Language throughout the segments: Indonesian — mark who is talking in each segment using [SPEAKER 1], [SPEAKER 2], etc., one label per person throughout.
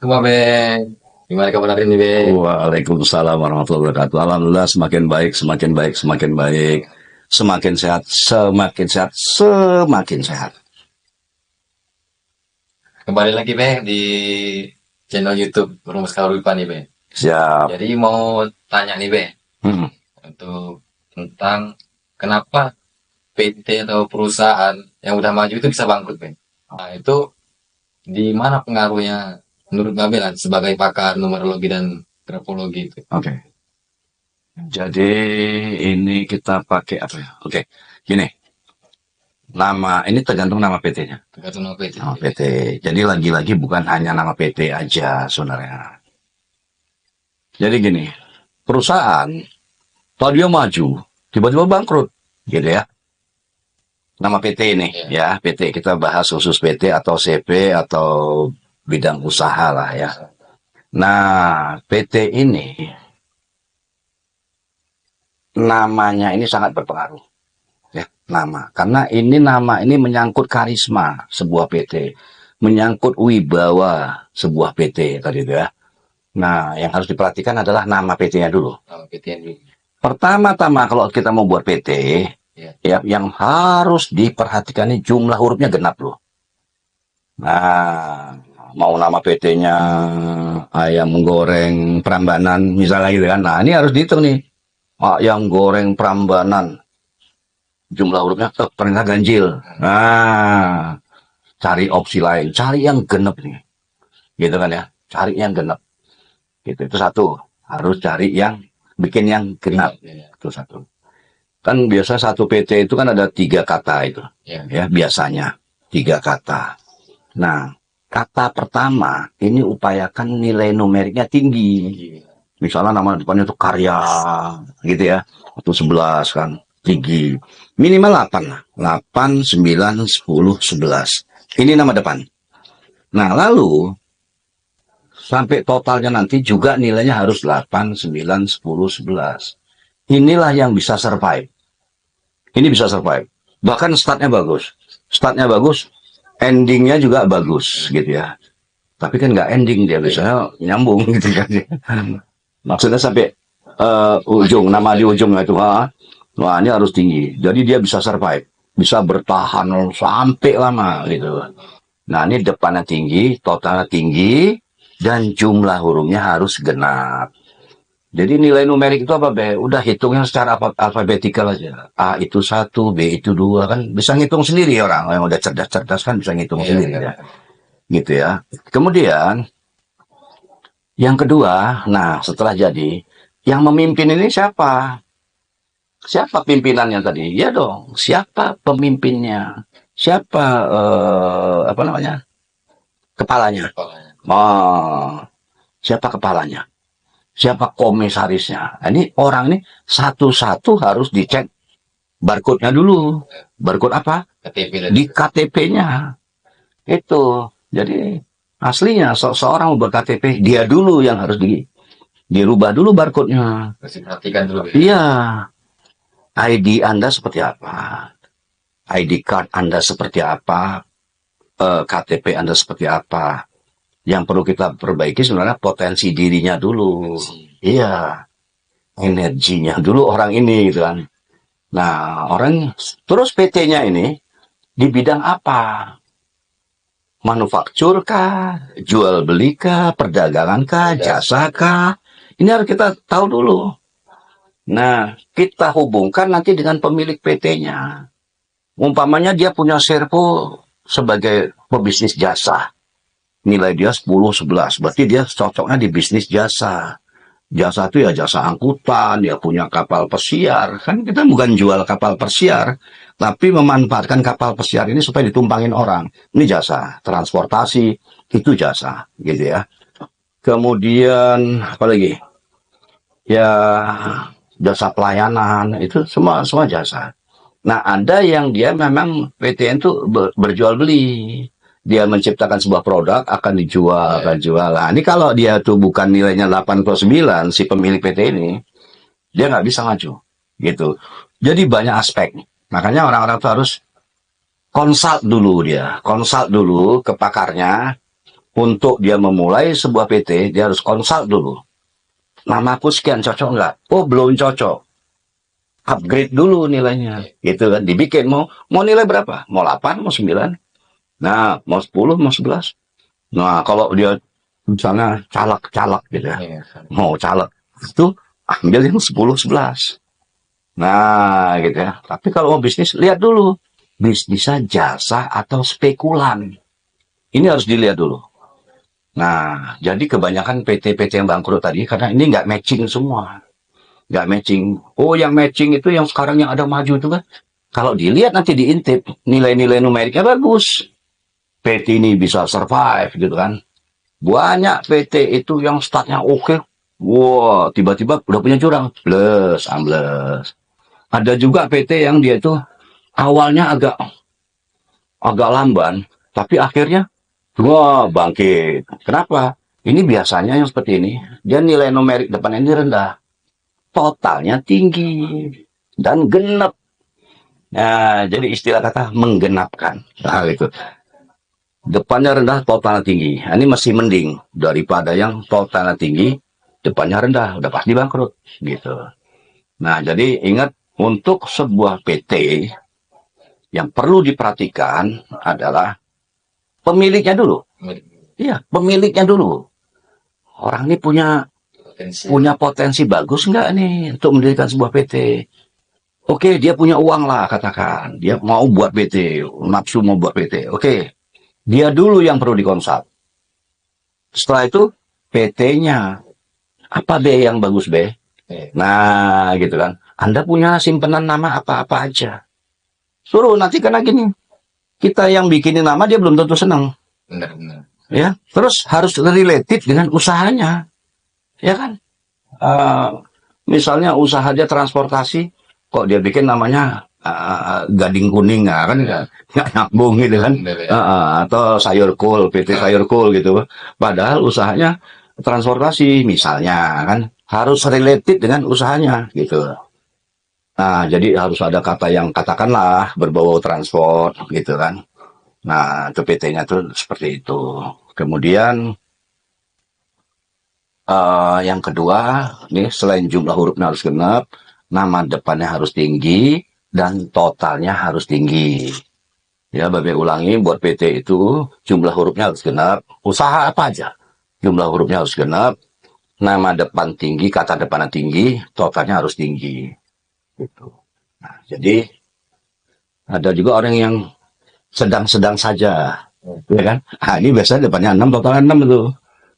[SPEAKER 1] Assalamualaikum Be. Gimana kabar hari ini Be?
[SPEAKER 2] Waalaikumsalam warahmatullahi wabarakatuh. Alhamdulillah semakin baik, semakin baik, semakin baik. Semakin sehat, semakin sehat, semakin sehat.
[SPEAKER 1] Kembali lagi Be di channel YouTube Rumus Karuipa nih Be.
[SPEAKER 2] Siap.
[SPEAKER 1] Jadi mau tanya nih Be,
[SPEAKER 2] Hmm.
[SPEAKER 1] untuk tentang kenapa PT atau perusahaan yang udah maju itu bisa bangkrut Be. Nah itu di mana pengaruhnya menurut Babe lah sebagai pakar numerologi dan grafologi itu?
[SPEAKER 2] Oke. Jadi ini kita pakai apa ya? Oke. Gini. Nama ini tergantung nama PT-nya.
[SPEAKER 1] Tergantung nama PT.
[SPEAKER 2] Nama PT. Jadi lagi-lagi bukan hanya nama PT aja sebenarnya. Jadi gini, perusahaan kalau dia maju, tiba-tiba bangkrut, gitu ya. Nama PT ini, ya, PT kita bahas khusus PT atau CP atau bidang usaha lah ya. Nah, PT ini namanya ini sangat berpengaruh, ya, nama. Karena nama ini menyangkut karisma sebuah PT, menyangkut wibawa sebuah PT tadi itu ya. Nah, yang harus diperhatikan adalah nama PT-nya dulu.
[SPEAKER 1] Nama PT ini.
[SPEAKER 2] Pertama-tama kalau kita mau buat PT, ya, yang harus diperhatikan ini jumlah hurufnya genap loh. Nah, mau nama PT-nya ayam goreng Prambanan misalnya gitu kan. Nah, ini harus dihitung nih. Ayam goreng Prambanan. Jumlah hurufnya ternyata ganjil. Nah, cari opsi lain, cari yang genap nih. Gitu kan ya. Cari yang genap. Gitu, itu satu. Harus cari yang bikin yang genap. Itu satu. Kan biasa satu PT itu kan ada 3 kata itu. Ya, biasanya 3 kata. Nah, kata pertama ini upayakan nilai numeriknya tinggi. Misalnya nama depannya itu karya, gitu ya. Atau 11 kan, tinggi. Minimal 8 lah. 8, 9, 10, 11. Ini nama depan. Nah, lalu sampai totalnya nanti juga nilainya harus 8, 9, 10, 11. Inilah yang bisa survive. Ini bisa survive. Bahkan startnya bagus. Startnya bagus, endingnya juga bagus gitu ya. Tapi kan nggak ending dia, biasanya nyambung gitu kan. Maksudnya sampai ujung, nama di ujung itu. Wah, ini harus tinggi. Jadi dia bisa survive. Bisa bertahan sampai lama gitu. Nah, ini depannya tinggi, totalnya tinggi, dan jumlah hurufnya harus genap. Jadi nilai numerik itu apa, Be? Udah hitungnya secara alfabetikal aja. A itu 1, B itu 2, kan bisa ngitung sendiri orang yang udah cerdas-cerdas kan bisa ngitung sendiri ya. Gitu ya. Kemudian yang kedua, nah setelah jadi, yang memimpin ini siapa? Siapa pimpinannya tadi? Ya dong, siapa pemimpinnya? Siapa apa namanya? Kepalanya. Oh, siapa kepalanya? Siapa komisarisnya? Nah, ini orang ini satu-satu harus dicek barcode-nya dulu. Barcode apa?
[SPEAKER 1] KTP
[SPEAKER 2] di KTP-nya. Itu. Jadi aslinya seorang membuat KTP, dia dulu yang harus dirubah dulu barcode-nya.
[SPEAKER 1] Harus diperhatikan dulu.
[SPEAKER 2] Iya. ID Anda seperti apa? ID card Anda seperti apa? KTP Anda seperti apa? Yang perlu kita perbaiki sebenarnya potensi dirinya dulu. Iya. Energinya dulu orang ini gitu kan. Nah, orang terus PT-nya ini di bidang apa? Manufaktur kah? Jual beli kah? Perdagangan kah? Jasa kah? Ini harus kita tahu dulu. Nah, kita hubungkan nanti dengan pemilik PT-nya. Umpamanya dia punya servo sebagai pebisnis jasa. Nilai dia 10, 11. Berarti dia cocoknya di bisnis jasa. Jasa itu ya jasa angkutan, dia punya kapal pesiar. Kan kita bukan jual kapal pesiar, tapi memanfaatkan kapal pesiar ini supaya ditumpangin orang. Ini jasa, transportasi, itu jasa, gitu ya. Kemudian, apa lagi? Ya, jasa pelayanan, itu semua jasa. Nah, ada yang dia memang PTN itu berjual beli. Dia menciptakan sebuah produk, akan dijual, akan jual. Nah, ini kalau dia tuh bukan nilainya 89, si pemilik PT ini, dia nggak bisa maju. Gitu. Jadi banyak aspek. Makanya orang-orang tuh harus konsult dulu dia. Konsult dulu ke pakarnya. untuk dia memulai sebuah PT, dia harus konsult dulu. Namaku sekian, cocok nggak? Oh, belum cocok. Upgrade dulu nilainya. Gitu kan. Dibikin, mau nilai berapa? Mau 8, mau 9? Nah, mau 10, mau 11? Nah, kalau dia misalnya caleg-caleg gitu ya.
[SPEAKER 1] Iya.
[SPEAKER 2] Mau caleg. Itu ambil yang 10, 11. Nah, gitu ya. Tapi kalau mau bisnis, lihat dulu. Bisnisnya jasa atau spekulan. Ini harus dilihat dulu. Nah, jadi kebanyakan PT-PT yang bangkrut tadi, karena ini nggak matching semua. Nggak matching. Oh, yang matching itu yang sekarang yang ada maju itu kan. Kalau dilihat nanti diintip, nilai-nilai numeriknya bagus. PT ini bisa survive gitu kan. Banyak PT itu yang startnya oke. Wah, tiba-tiba udah punya jurang. Plus, ambles. Ada juga PT yang dia itu awalnya agak lamban, tapi akhirnya wah bangkit. Kenapa? Ini biasanya yang seperti ini, dia nilai numerik depannya ini rendah, totalnya tinggi dan genap. Nah, jadi istilah kata menggenapkan. Nah, itu. Depannya rendah, totalnya tinggi. Nah, ini masih mending daripada yang totalnya tinggi, depannya rendah, udah pasti bangkrut gitu. Nah, jadi ingat untuk sebuah PT yang perlu diperhatikan adalah pemiliknya dulu. Iya, pemiliknya dulu. Orang ini punya potensi bagus nggak nih untuk mendirikan sebuah PT? Oke, dia punya uang lah katakan. Dia mau buat PT, nafsu mau buat PT. Oke, dia dulu yang perlu dikonsult. Setelah itu PT-nya apa B yang bagus B? Nah, gitu kan. Anda punya simpanan nama apa-apa aja. Suruh nanti karena gini. Kita yang bikinin nama dia belum tentu senang.
[SPEAKER 1] Benar-benar.
[SPEAKER 2] Ya, terus harus related dengan usahanya. Ya kan? Misalnya usaha dia transportasi, kok dia bikin namanya Gading Kuning, kan nggak nyambung gitu kan? Atau sayur kul, PT sayur kul gitu. Padahal usahanya transportasi misalnya kan harus related dengan usahanya gitu. Nah, jadi harus ada kata yang katakanlah berbau transport gitu kan. Nah, itu PT-nya tuh seperti itu. Kemudian yang kedua, nih selain jumlah hurufnya harus genap, nama depannya harus tinggi dan totalnya harus tinggi. Ya, Babe ulangi buat PT itu jumlah hurufnya harus genap. Usaha apa aja, jumlah hurufnya harus genap. Nama depan tinggi, kata depannya tinggi, totalnya harus tinggi. Gitu. Nah, jadi ada juga orang yang sedang-sedang saja, ya kan? Ah, ini biasanya depannya 6, totalnya 6 itu.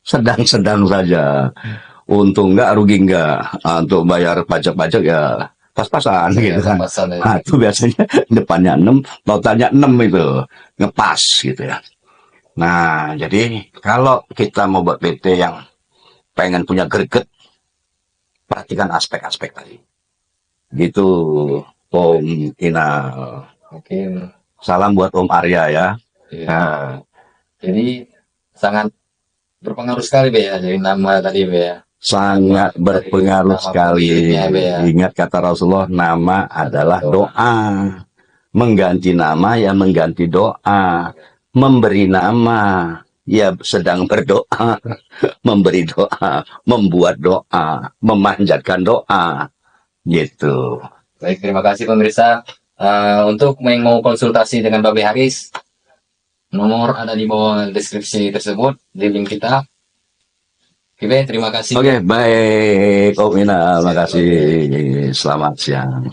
[SPEAKER 2] Sedang-sedang saja. Untung nggak, rugi nggak. Untuk bayar pajak-pajak ya pas-pasan gitu kan. Nah, itu biasanya depannya 6, totalnya 6 itu. Ngepas gitu ya. Nah, jadi kalau kita mau buat PT yang pengen punya greget, perhatikan aspek-aspek tadi. Gitu, Om Inal.
[SPEAKER 1] Mungkin.
[SPEAKER 2] Salam buat Om Arya ya.
[SPEAKER 1] Iya. Nah, jadi sangat berpengaruh sekali Be ya, jadi nama tadi Be ya. Sangat berpengaruh sekali. Ingat kata Rasulullah, nama adalah doa. Mengganti nama ya mengganti doa. Memberi nama ya sedang berdoa. Memberi doa, membuat doa, memanjatkan doa. Gitu. Baik, terima kasih pemirsa. Untuk yang mau konsultasi dengan Babe Haris, nomor ada di bawah deskripsi tersebut, di link kita. Oke, terima kasih. Oke, baik. Om Ina, terima kasih. Selamat siang.